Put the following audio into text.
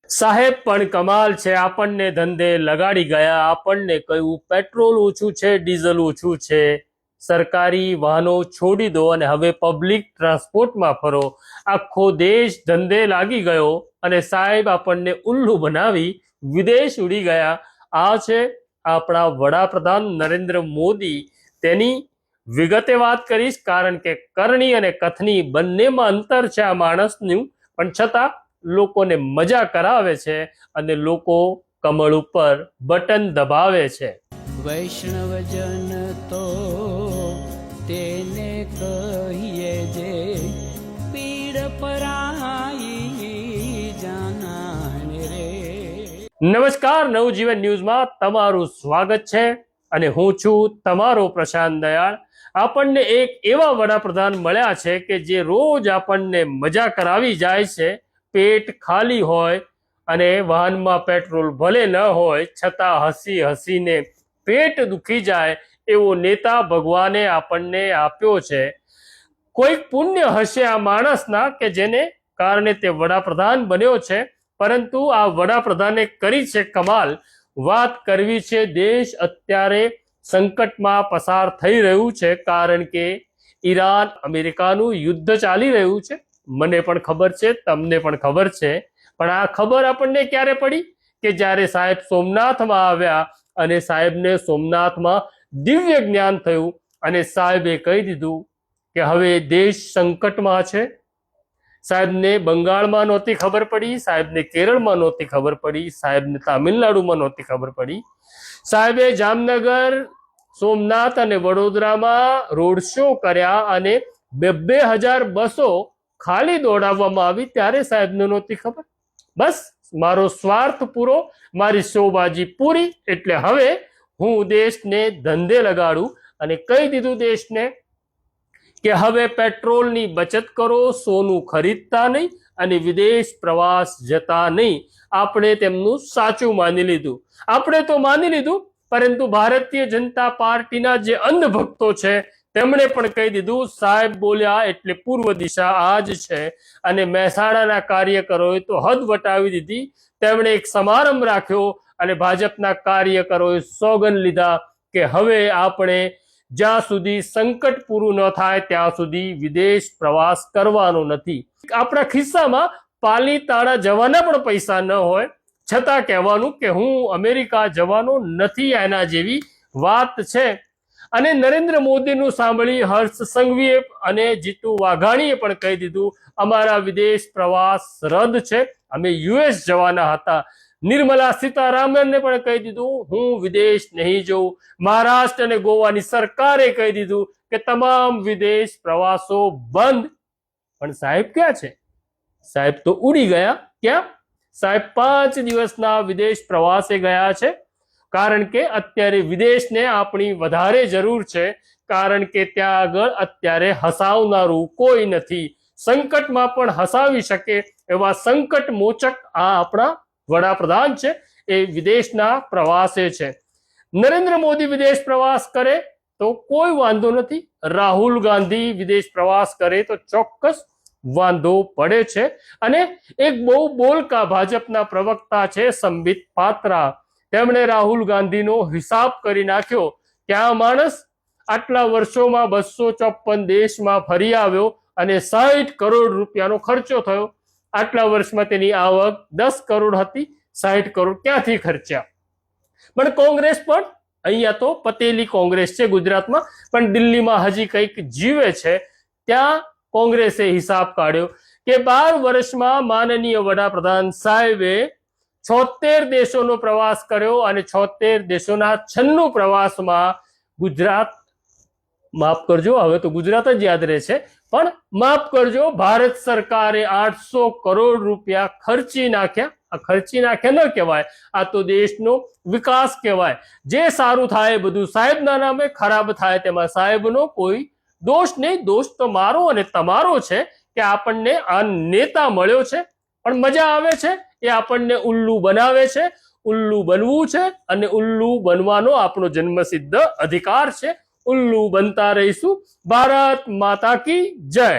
સાહેબ પણ કમાલ છે, આપણને ધંધે લગાડી ગયા, આપણને કહ્યું પેટ્રોલ ઓછું છે, ડીઝલ ઓછું છે, સરકારી વાહનો છોડી દો અને હવે પબ્લિક ટ્રાન્સપોર્ટમાં ફરો. આખો દેશ ધંધે લાગી ગયો અને સાહેબ આપણને ઉલ્લુ બનાવી વિદેશ ઉડી ગયા. આ છે આપણા વડાપ્રધાન નરેન્દ્ર મોદી. તેની વિગતે વાત કરીશ, કારણ કે કરણી અને કથની બંનેમાં અંતર છે આ માણસનું, પણ છતાં લોકોને મજા કરાવે છે અને લોકો કમળ ઉપર બટન દબાવે છે. વૈષ્ણવજન તો તેને કહીએ જે પીડ પરાઈ જાનાને રે. નમસ્કાર, નવજીવન ન્યૂઝમાં તમારું સ્વાગત છે અને હું છું તમારો પ્રશાંત દયાળ. આપણને એક એવા વડાપ્રધાન મળ્યા છે કે જે રોજ આપણને મજા કરાવી જાય છે. પેટ ખાલી હોય અને વાહનમાં પેટ્રોલ ભલે ન હોય છતાં હસી હસીને પેટ દુખી જાય એવો નેતા ભગવાને આપણને આપ્યો છે. કોઈક પુણ્ય હશે આ માણસના કે જેને કારણે તે વડાપ્રધાન બન્યો છે, પરંતુ આ વડાપ્રધાને કરી છે કમાલ. વાત કરવી છે, દેશ અત્યારે સંકટમાં પસાર થઈ રહ્યું છે, કારણ કે ઈરાન અમેરિકાનું યુદ્ધ ચાલી રહ્યું છે. મને પણ ખબર છે, તમને પણ ખબર છે, પણ આ ખબર આપણને ક્યારે પડી કે જ્યારે સાહેબ સોમનાથમાં આવ્યા અને સાહેબને સોમનાથમાં દિવ્ય જ્ઞાન થયું અને સાહેબે કહી દીધું કે હવે દેશ સંકટમાં છે. સાહેબને બંગાળમાં નહોતી ખબર પડી, સાહેબને કેરળમાં નહોતી ખબર પડી, સાહેબને તામિલનાડુમાં નહોતી ખબર પડી. સાહેબે જામનગર, સોમનાથ અને વડોદરામાં રોડ શો કર્યા અને 2,000 બસો ખાલી દોડાવવામાં આવી ત્યારે સાહેબને નહોતી ખબર. બસ મારો સ્વાર્થ પૂરો, મારી શોબાજી પૂરી, એટલે હવે હું દેશને ધંધે લગાડું અને કહી દીધું દેશને કે હવે પેટ્રોલની બચત કરો, સોનું ખરીદતા નહીં અને વિદેશ પ્રવાસ જતા નહીં. આપણે તેમનું સાચું માની લીધું. આપણે તો માની લીધું, પરંતુ ભારતીય જનતા પાર્ટીના જે અંધભક્તો છે તેમણે પણ કહી દીધું સાહેબ બોલ્યા એટલે પૂર્વ દિશા આ જ છે. અને મહેસાણાના કાર્યકરોએ તો હદ વટાવી દીધી. તેમણે એક સમારંભ રાખ્યો અને ભાજપના કાર્યકરોએ સોગંદ લીધા કે હવે આપણે જ્યાં સુધી સંકટ પૂરું ન થાય ત્યાં સુધી વિદેશ પ્રવાસ કરવાનો નથી. આપણા ખિસ્સામાં પાલીતાણા જવાના પણ પૈસા ન હોય છતાં કહેવાનું કે હું અમેરિકા જવાનો નથી, એના જેવી વાત છે. અને નરેન્દ્ર મોદીનું સાંભળી હર્ષ સંઘવીએ અને જીતુ વાઘાણીએ પણ કહી દીધું અમારા વિદેશ પ્રવાસ રદ છે, અમે યુએસ જવાના હતા. નિર્મલા સીતારામને પણ કહી દીધું હું વિદેશ નહીં જઉં. મહારાષ્ટ્ર અને ગોવાની સરકારે કહી દીધું કે તમામ વિદેશ પ્રવાસો બંધ. પણ સાહેબ ક્યાં છે? સાહેબ તો ઉડી ગયા. ક્યાં? સાહેબ 5 દિવસના વિદેશ પ્રવાસે ગયા છે, કારણ કે અત્યારે વિદેશને આપણી વધારે જરૂર છે, કારણ કે ત્યાં આગળ અત્યારે હસાવનારું કોઈ નથી. સંકટમાં પણ હસાવી શકે એવા સંકટ મોચક આ આપણા વડાપ્રધાન છે, એ વિદેશના પ્રવાસે છે. નરેન્દ્ર મોદી વિદેશ પ્રવાસ કરે તો કોઈ વાંધો નથી, રાહુલ ગાંધી વિદેશ પ્રવાસ કરે તો ચોક્કસ વાંધો પડે છે. અને એક બહુ બોલકા ભાજપના પ્રવક્તા છે સંબિત પાત્રા, તેમણે રાહુલ ગાંધીનો હિસાબ કરી નાખ્યો કે આ માણસ આટલા વર્ષોમાં 254 દેશમાં ફરી આવ્યો અને 60 કરોડ રૂપિયાનો ખર્ચો થયો. આટલા વર્ષમાં તેની આવક 10 કરોડ હતી, 60 કરોડ ક્યાંથી ખર્ચ્યા? પણ કોંગ્રેસ પણ, અહીંયા તો પતેલી કોંગ્રેસ છે ગુજરાતમાં, પણ દિલ્હીમાં હજી કંઈક જીવે છે. ત્યાં કોંગ્રેસે હિસાબ કાઢ્યો કે 12 વર્ષમાં માનનીય વડાપ્રધાન સાહેબે 76 દેશોનો પ્રવાસ કર્યો અને 76 દેશોના 96 પ્રવાસમાં ગુજરાત, માફ કરજો હવે તો ગુજરાત જ યાદ રહે છે, પણ માફ કરજો, ભારત સરકારે 800 કરોડ રૂપિયા ખર્ચી નાખ્યા. આ ખર્ચી નાખ્યા ન કહેવાય, આ તો દેશનો વિકાસ કહેવાય. જે સારું થાય બધું સાહેબના નામે, ખરાબ થાય તેમાં સાહેબનો કોઈ દોષ નહીં. દોષ તો મારો અને તમારો છે કે આપણને આ નેતા મળ્યો છે, પણ મજા આવે છે એ આપણને ઉલ્લુ બનાવે છે. ઉલ્લુ બનવું છે અને ઉલ્લુ બનવાનો આપણો જન્મસિદ્ધ અધિકાર છે. ઉલ્લુ બનતા રહીશું. ભારત માતા કી જય.